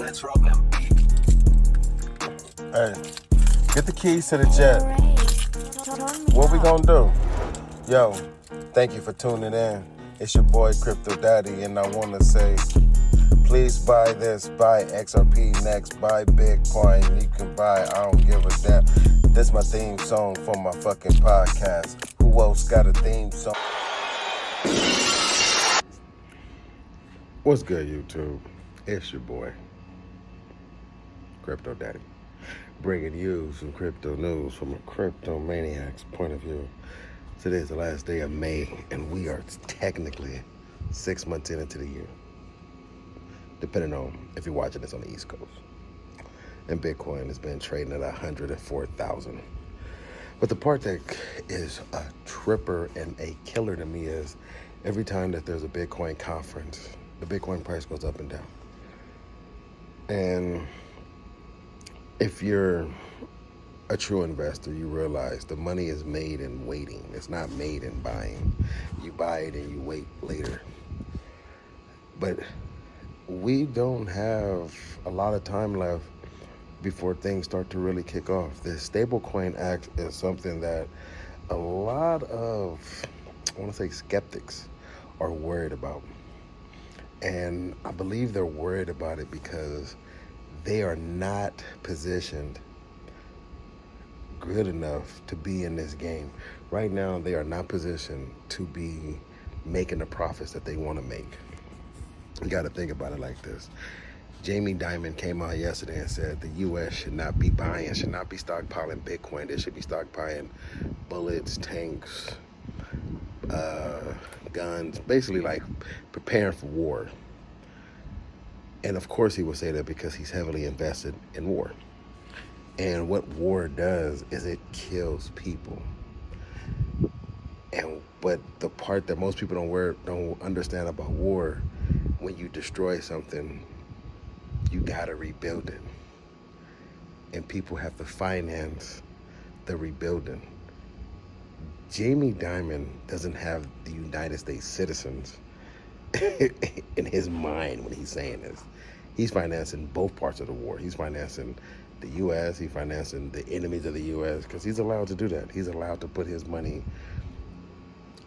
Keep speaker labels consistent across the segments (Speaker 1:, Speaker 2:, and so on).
Speaker 1: Hey, get the keys to the jet. What we gonna do? Yo, thank you for tuning in. It's your boy Crypto Daddy, and I wanna say, please buy this, buy XRP next, buy Bitcoin. You can buy, I don't give a damn. This my theme song for my fucking podcast. Who else got a theme song? What's good, YouTube? It's your boy, Crypto Daddy, bringing you some crypto news from a crypto maniac's point of view. Today's the last day of May, and we are technically 6 months into the year, depending on if you're watching this on the East Coast. And Bitcoin has been trading at 104,000. But the part that is a tripper and a killer to me is every time that there's a Bitcoin conference, the Bitcoin price goes up and down. And if you're a true investor, you realize the money is made in waiting. It's not made in buying. You buy it and you wait later. But we don't have a lot of time left before things start to really kick off. The Stablecoin Act is something that a lot of, I want to say, skeptics are worried about. And I believe they're worried about it because they are not positioned good enough to be in this game. Right now, they are not positioned to be making the profits that they want to make. You got to think about it like this. Jamie Dimon came out yesterday and said the U.S. should not be stockpiling Bitcoin. They should be stockpiling bullets, tanks, guns, basically like preparing for war. And of course he would say that because he's heavily invested in war. And what war does is it kills people. But the part that most people don't understand about war, when you destroy something, you gotta rebuild it. And people have to finance the rebuilding. Jamie Dimon doesn't have the United States citizens in his mind when he's saying this. He's financing both parts of the war. He's financing the U.S., he's financing the enemies of the U.S., because he's allowed to do that. He's allowed to put his money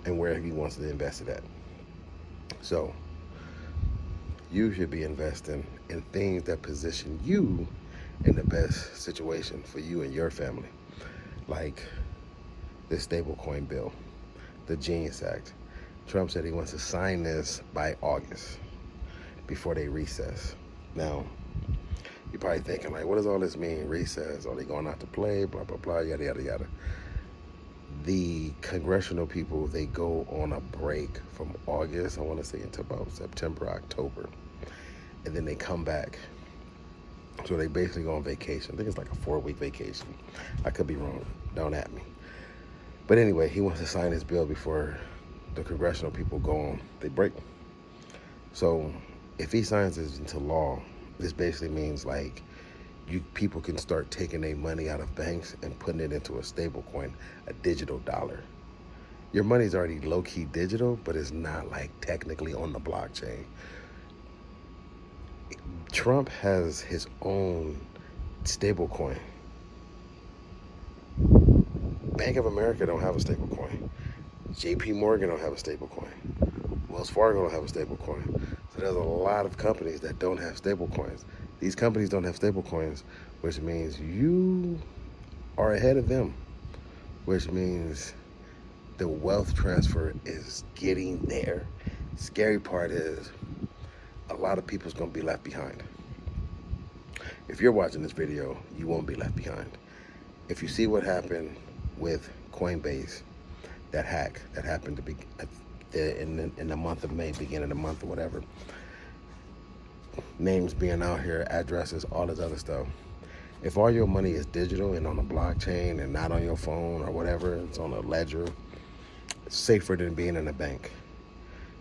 Speaker 1: in where he wants to invest it at. So you should be investing in things that position you in the best situation for you and your family, like the stablecoin bill, the Genius Act. Trump said he wants to sign this by August before they recess. Now, you're probably thinking, like, what does all this mean? Recess? Are they going out to play? Blah, blah, blah, yada, yada, yada. The congressional people, they go on a break from August, I want to say, until about September, October. And then they come back. So they basically go on vacation. I think it's like a 4-week vacation. I could be wrong. Don't at me. But anyway, he wants to sign his bill before the congressional people go on they break. So if he signs this into law, this basically means like people can start taking their money out of banks and putting it into a stable coin, a digital dollar. Your money's already low-key digital, but it's not like technically on the blockchain. Trump has his own stable coin. Bank of America don't have a stable coin. JP Morgan don't have a stable coin. Wells Fargo don't have a stable coin. So there's a lot of companies that don't have stable coins. These companies don't have stable coins, which means you are ahead of them, which means the wealth transfer is getting there. Scary part is a lot of people's gonna be left behind. If you're watching this video, you won't be left behind. If you see what happened with Coinbase, that hack that happened to be in the month of May, beginning of the month or whatever, names being out here, addresses, all this other stuff. If all your money is digital and on a blockchain and not on your phone or whatever, it's on a ledger, it's safer than being in a bank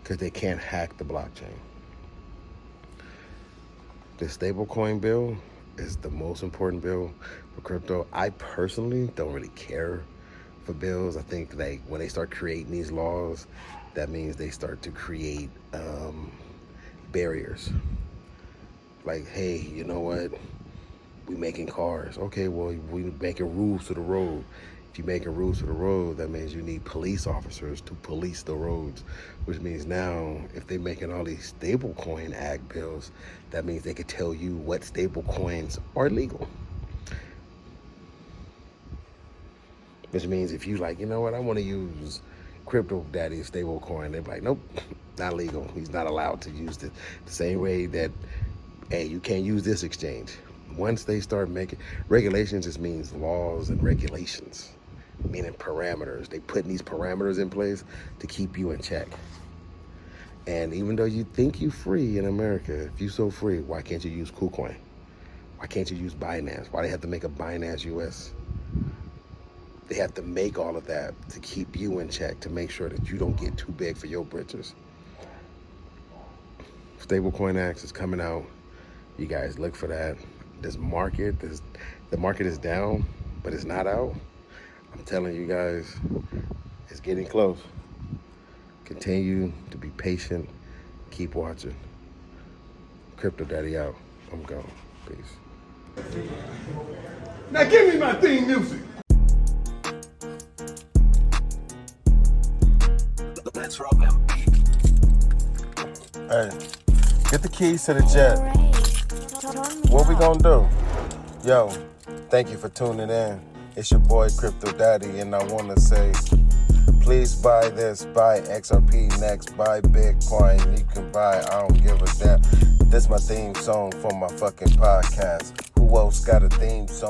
Speaker 1: because they can't hack the blockchain. The stablecoin bill is the most important bill for crypto. I personally don't really care for bills. I think like when they start creating these laws, that means they start to create barriers. Like, hey, you know what? We making cars. Okay, well, we making rules to the road. If you making rules to the road, that means you need police officers to police the roads, which means now if they making all these stablecoin act bills, that means they could tell you what stable coins are legal. Which means if you like, you know what, I want to use Crypto Daddy's stable coin, they're like, nope, not legal. He's not allowed to use it. The same way that, hey, you can't use this exchange. Once they start making regulations, just means laws and regulations, meaning parameters. They putting these parameters in place to keep you in check. And even though you think you free in America, if you so free, why can't you use KuCoin? Why can't you use Binance? Why they have to make a Binance US? They have to make all of that to keep you in check, to make sure that you don't get too big for your britches. Stablecoin Acts is coming out. You guys look for that. The market is down, but it's not out. I'm telling you guys, it's getting close. Continue to be patient. Keep watching. Crypto Daddy out. I'm gone. Peace.
Speaker 2: Now give me my theme music.
Speaker 3: Let's roll them.
Speaker 1: Hey, get the keys to the jet. What we gonna do? Yo, thank you for tuning in. It's your boy Crypto Daddy, and I wanna say, please buy this, buy XRP next, buy Bitcoin. You can buy, I don't give a damn. This my theme song for my fucking podcast. Who else got a theme song?